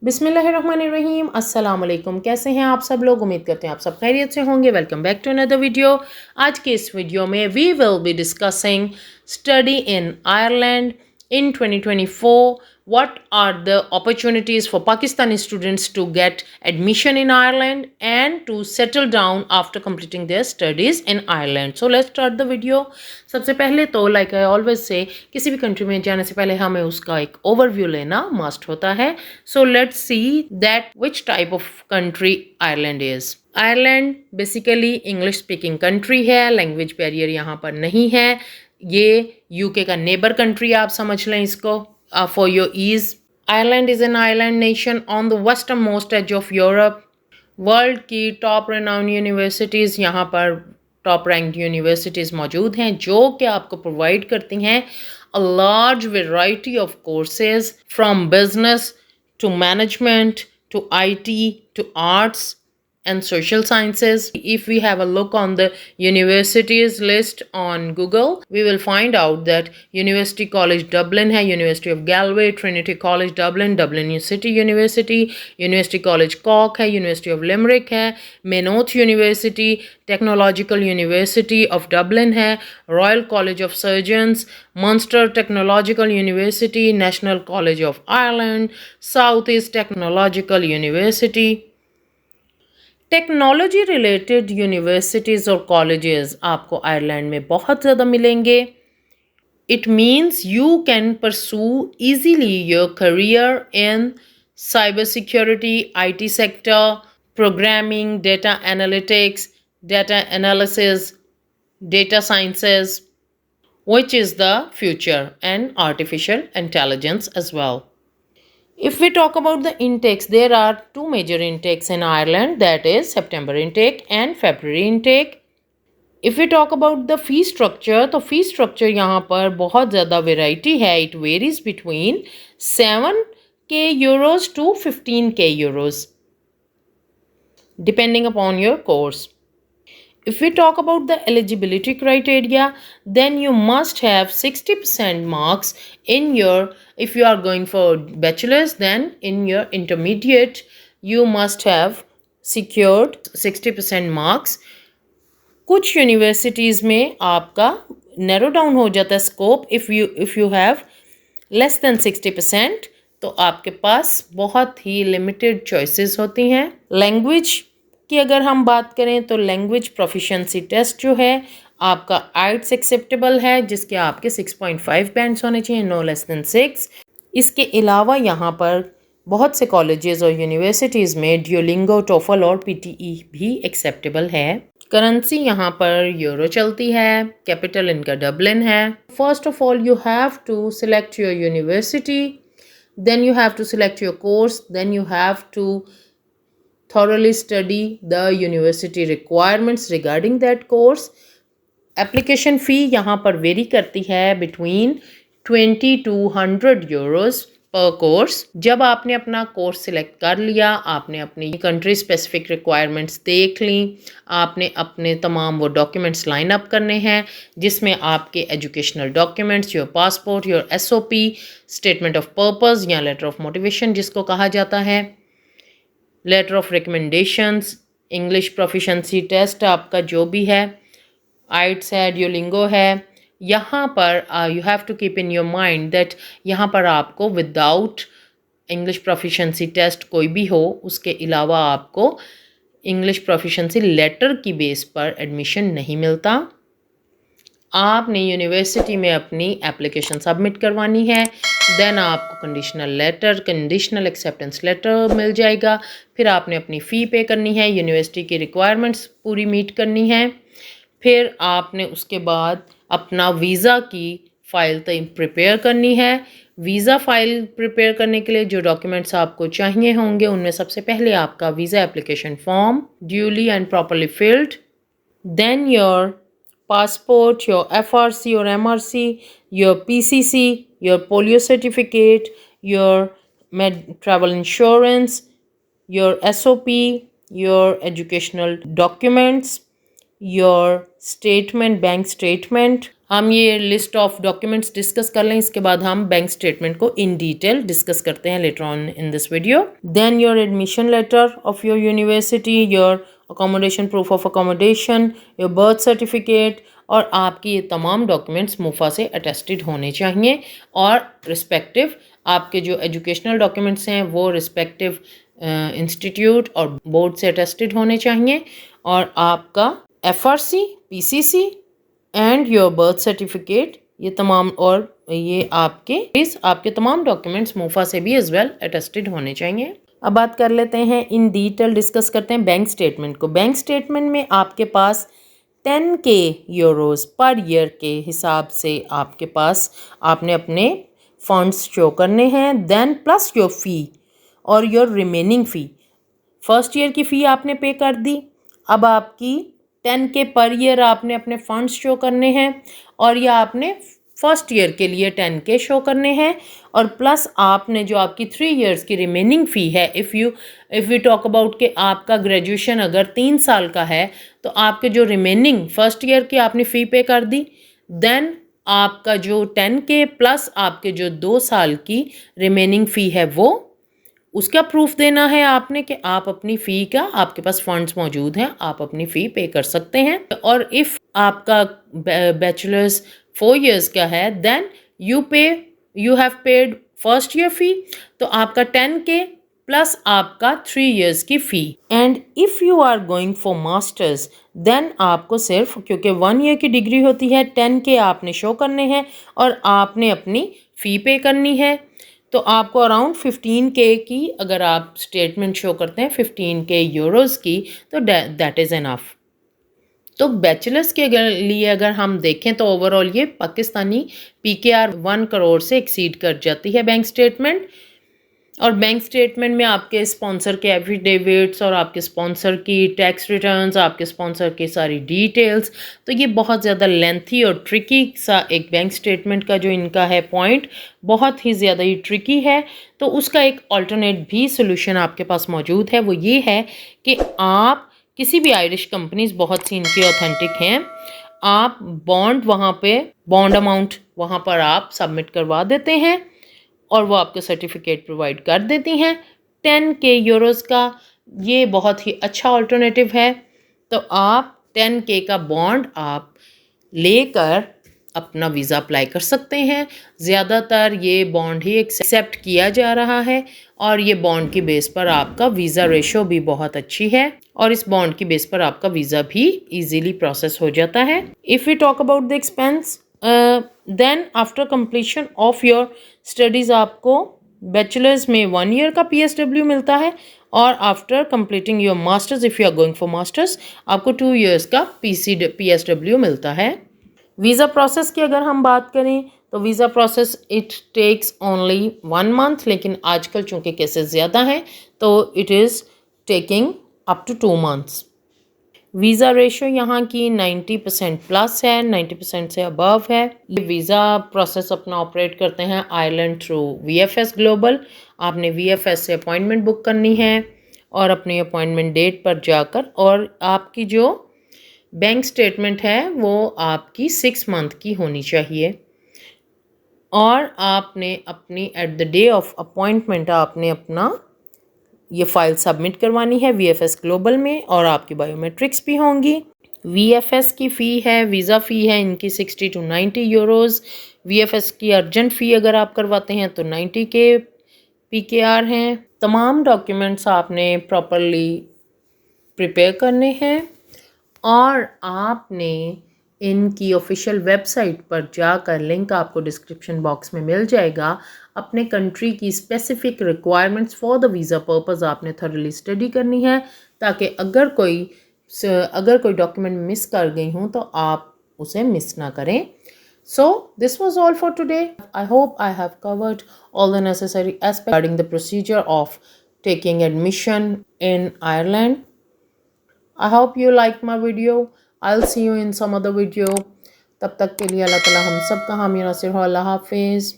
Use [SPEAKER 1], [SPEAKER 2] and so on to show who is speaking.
[SPEAKER 1] बिस्मिल्लाहिर्रहमानिर्रहीम अस्सलाम वालेकुम। कैसे हैं आप सब लोग? उम्मीद करते हैं आप सब खैरियत से होंगे। Welcome back to another video. आज के इस वीडियो में we will be discussing study in Ireland in 2024. What are the opportunities for Pakistani students to get admission in Ireland and to settle down after completing their studies in Ireland? So let's start the video. सबसे पहले तो like I always say, किसी भी country में जाने से पहले हमें उसका एक ओवरव्यू लेना मस्ट होता है. So let's see that which type of country Ireland is. Ireland basically English speaking country है. लैंग्वेज बैरियर यहाँ पर नहीं है. ये यूके का नेबर कंट्री आप समझ लें इसको for your ease. Ireland is an island nation on the western most edge of Europe. World की टॉप रेनाउंड यूनिवर्सिटीज़ यहाँ पर टॉप रैंक्ड यूनिवर्सिटीज़ मौजूद हैं जो कि आपको प्रोवाइड करती हैं a large variety of courses from business to management, to IT, to arts and social sciences. If we have a look on the universities list on Google, we will find out that University College Dublin hai, University of Galway, Trinity College Dublin, Dublin City University, University College Cork hai, University of Limerick hai, Maynooth University, Technological University of Dublin hai, Royal College of Surgeons, Munster Technological University, National College of Ireland, Southeast Technological University. Technology related universities और colleges आपको Ireland में बहुत ज़्यादा मिलेंगे. It means you can pursue easily your career in cyber security, IT sector, programming, data analytics, data analysis, data sciences, which is the future, and artificial intelligence as well. If we talk about the intakes, there are two major intakes in Ireland, that is September intake and February intake. If we talk about the fee structure, तो fee structure यहाँ पर बहुत ज़्यादा variety है. It varies between 7k euros to 15k euros depending upon your course. If we talk about the eligibility criteria, then you must have 60% marks in your, if you are going for bachelor's, then in your intermediate, you must have secured 60% marks. कुछ universities में आपका narrow down हो जाता है scope. If you have less than 60%, तो आपके पास बहुत ही limited choices होती हैं. लैंग्वेज की अगर हम बात करें तो लैंग्वेज प्रोफिशिएंसी टेस्ट जो है आपका आइट्स एक्सेप्टेबल है, जिसके आपके 6.5 बैंड्स होने चाहिए, नो लेस देन 6. इसके अलावा यहाँ पर बहुत से कॉलेजेस और यूनिवर्सिटीज़ में ड्यूलिंगो, टोफल और PTE भी एक्सेप्टेबल है. करेंसी यहाँ पर यूरो चलती है. कैपिटल इनका डबलिन है. First of all you have to select your university, then you have to select your course, then you have to thoroughly study the university requirements regarding that course. Application fee यहाँ पर very करती है between 20 to 100 euros per course. जब आपने अपना course select कर लिया, आपने अपनी कंट्री स्पेसिफिक रिक्वायरमेंट्स देख ली, आपने अपने तमाम वो डॉक्यूमेंट्स लाइन अप करने हैं जिसमें आपके educational documents, your passport, your SOP, statement of purpose या लेटर ऑफ मोटिवेशन जिसको कहा जाता है, letter of recommendations, English proficiency test आपका जो भी है, आइट्स है, ड्यूलिंगो है. यहाँ पर you have to keep in your mind that यहाँ पर आपको विदाउट इंग्लिश प्रोफिशेंसी टेस्ट कोई भी हो, उसके अलावा आपको इंग्लिश प्रोफिशेंसी लेटर की बेस पर एडमिशन नहीं मिलता. आपने यूनिवर्सिटी में अपनी एप्लीकेशन सबमिट करवानी है, देन आपको कंडीशनल एक्सेप्टेंस लेटर मिल जाएगा. फिर आपने अपनी फ़ी पे करनी है, यूनिवर्सिटी की रिक्वायरमेंट्स पूरी मीट करनी है. फिर आपने उसके बाद अपना वीज़ा की फ़ाइल प्रिपेयर करनी है. वीज़ा फ़ाइल प्रिपेयर करने के लिए जो डॉक्यूमेंट्स आपको चाहिए होंगे उनमें सबसे पहले आपका visa application form duly and properly filled, then your passport, your FRC or MRC, your PCC, your polio certificate, your travel insurance, your SOP, your educational documents, your statement, bank statement. हम ये list of documents discuss कर लें, इसके बाद हम bank statement को in detail discuss करते हैं later on in this video. Then your admission letter of your university, your accommodation, proof of accommodation, your birth certificate, और आपकी ये तमाम डॉक्यूमेंट्स मुफा से अटेस्टेड होने चाहिए। और रिस्पेक्टिव आपके जो एजुकेशनल डॉक्यूमेंट्स हैं वो रिस्पेक्टिव इंस्टीट्यूट और बोर्ड से अटेस्टेड होने चाहिए। और आपका FRC, PCC and your birth certificate, ये तमाम, और ये आपके तमाम डॉक्यूमेंट्स मुफा से भी एज वेल अटेस्टेड होने चाहिए। अब बात कर लेते हैं, इन डिटेल डिस्कस करते हैं बैंक स्टेटमेंट को। बैंक स्टेटमेंट में आपके पास 10K यूरोस पर ईयर के हिसाब से आपके पास आपने अपने फंड्स शो करने हैं। देन प्लस योर फ़ी और your remaining fee, first year की फ़ी आपने पे कर दी। अब आपकी 10K पर ईयर आपने अपने फंड्स शो करने हैं, और या आपने फर्स्ट ईयर के लिए 10K शो करने हैं, और प्लस आपने जो आपकी 3 इयर्स की रिमेनिंग फ़ी है, इफ़ वी टॉक अबाउट कि आपका ग्रेजुएशन अगर 3 साल का है तो आपके जो रिमेनिंग फर्स्ट ईयर की आपने फ़ी पे कर दी। देन आपका जो 10K प्लस आपके जो 2 साल की रिमेनिंग फ़ी है वो उसका प्रूफ देना है आपने कि आप अपनी फ़ी का, आपके पास फंड्स मौजूद हैं, आप अपनी फ़ी पे कर सकते हैं। और इफ़ आपका बैचलर्स 4 इयर्स का है, then you have paid first year fee, तो आपका 10K प्लस आपका 3 इयर्स की fee. And if you are going for masters, then आपको सिर्फ, क्योंकि 1 ईयर की डिग्री होती है, 10K आपने शो करने हैं और आपने अपनी फ़ी पे करनी है। तो आपको अराउंड 15K की, अगर आप स्टेटमेंट शो करते हैं 15K यूरोस की, तो दैट इज़ एनफ। तो बैचलर्स के लिए अगर हम देखें तो ओवरऑल ये पाकिस्तानी PKR 1 करोड़ से एक्सीड कर जाती है बैंक स्टेटमेंट। और बैंक स्टेटमेंट में आपके स्पॉन्सर के एफिडेविट्स और आपके स्पॉन्सर की टैक्स रिटर्न्स, आपके स्पॉन्सर की सारी डिटेल्स, तो ये बहुत ज़्यादा लेंथी और ट्रिकी सा एक बैंक स्टेटमेंट का जो इनका है पॉइंट, बहुत ही ज़्यादा ही ट्रिकी है। तो उसका एक अल्टरनेट भी सोल्यूशन आपके पास मौजूद है, वो ये है कि आप किसी भी आयरिश कंपनीज बहुत सी इनकी ऑथेंटिक हैं, आप बॉन्ड अमाउंट वहाँ पर आप सबमिट करवा देते हैं और वो आपको सर्टिफिकेट प्रोवाइड कर देती हैं 10K यूरोस का। ये बहुत ही अच्छा अल्टरनेटिव है। तो आप 10K का बॉन्ड आप लेकर अपना वीज़ा अप्लाई कर सकते हैं। ज़्यादातर ये बॉन्ड ही एक्सेप्ट किया जा रहा है, और ये बॉन्ड की बेस पर आपका वीज़ा रेशो भी बहुत अच्छी है, और इस बॉन्ड की बेस पर आपका वीज़ा भी इजीली प्रोसेस हो जाता है। If we talk about the expense, then after completion of your studies आपको बैचलर्स में 1 ईयर का PSW मिलता है, और after completing your masters, if you are going for masters, आपको 2 इयर्स का PSW मिलता है। वीज़ा प्रोसेस की अगर हम बात करें तो visa process it takes only 1 month, लेकिन आजकल चूँकि केसेस ज़्यादा हैं तो it is taking up to 2 months. Visa ratio यहाँ की 90% प्लस है, 90% से अबव है। ये वीज़ा प्रोसेस अपना ऑपरेट करते हैं आयरलैंड थ्रू VFS ग्लोबल। आपने VFS से अपॉइंटमेंट बुक करनी है और अपनी अपॉइंटमेंट डेट पर जाकर, और आपकी जो बैंक स्टेटमेंट है वो आपकी 6 मंथ की होनी चाहिए, और आपने अपनी at the day of appointment आपने अपना ये फाइल सबमिट करवानी है VFS ग्लोबल में, और आपकी बायोमेट्रिक्स भी होंगी। VFS की फ़ी है, वीज़ा फ़ी है इनकी 60 to 90 यूरोज़। VFS की अर्जेंट फ़ी अगर आप करवाते हैं तो 90K PKR हैं। तमाम डॉक्यूमेंट्स आपने प्रॉपरली प्रिपेयर करने हैं, और आपने इनकी ऑफिशियल वेबसाइट पर जाकर, लिंक आपको डिस्क्रिप्शन बॉक्स में मिल जाएगा, अपने कंट्री की specific requirements for the visa purpose आपने थॉरली स्टडी करनी है, ताकि अगर कोई डॉक्यूमेंट मिस कर गई हूँ तो आप उसे मिस ना करें। So this was all for today. I hope I have covered all the necessary aspects regarding the procedure of taking admission in Ireland. I hope you like my video. I'll see you in some other video. तब तक के लिए अल्लाह ताला हम सब का हामी नासिर हो। अल्लाह हाफिज़।